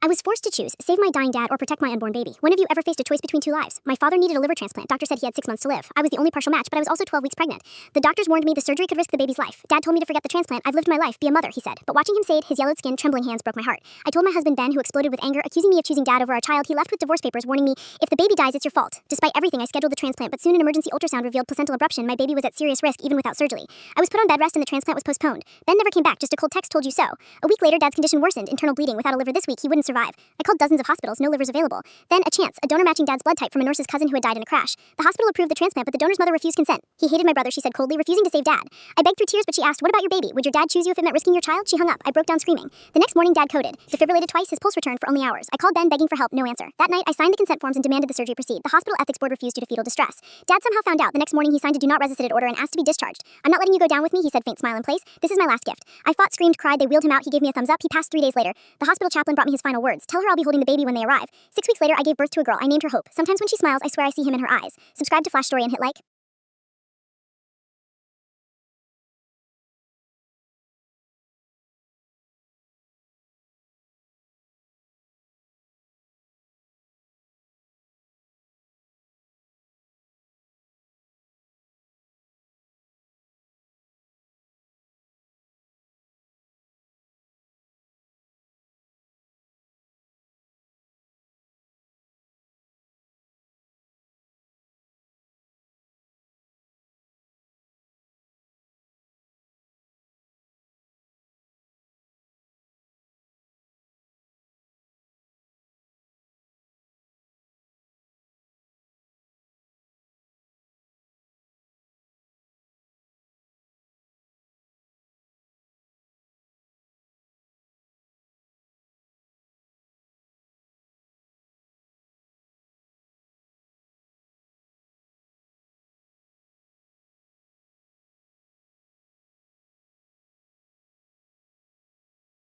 I was forced to choose, save my dying dad or protect my unborn baby. When have you ever faced a choice between two lives? My father needed a liver transplant. Doctor said he had 6 months to live. I was the only partial match, but I was also 12 weeks pregnant. The doctors warned me the surgery could risk the baby's life. Dad told me to forget the transplant. I've lived my life, be a mother, he said. But watching him say it, his yellowed skin, trembling hands broke my heart. I told my husband Ben, who exploded with anger, accusing me of choosing dad over our child. He left with divorce papers warning me, if the baby dies, it's your fault. Despite everything, I scheduled the transplant, but soon an emergency ultrasound revealed placental abruption. My baby was at serious risk even without surgery. I was put on bed rest and the transplant was postponed. Ben never came back, just a cold text told you so. A week later, Dad's condition worsened, internal bleeding. Without a liver this week, he wouldn't survive. I called dozens of hospitals, no livers available. Then, a chance, a donor matching Dad's blood type from a nurse's cousin who had died in a crash. The hospital approved the transplant, but the donor's mother refused consent. He hated my brother, she said coldly, refusing to save Dad. I begged through tears, but she asked, what about your baby? Would your dad choose you if it meant risking your child? She hung up. I broke down screaming. The next morning, Dad coded. Defibrillated twice, his pulse returned for only hours. I called Ben begging for help, no answer. That night, I signed the consent forms and demanded the surgery proceed. The hospital ethics board refused due to fetal distress. Dad somehow found out. The next morning, he signed a do not resuscitate order and asked to be discharged. I'm not letting you go down with me, he said, faint smile in place. This is my last gift. I fought, screamed, cried. They wheeled him out. He gave me a thumbs up. He passed 3 days later. The hospital chaplain brought me his final words. Tell her I'll be holding the baby when they arrive. 6 weeks later, I gave birth to a girl. I named her Hope. Sometimes when she smiles, I swear I see him in her eyes. Subscribe to Flash Story and hit like.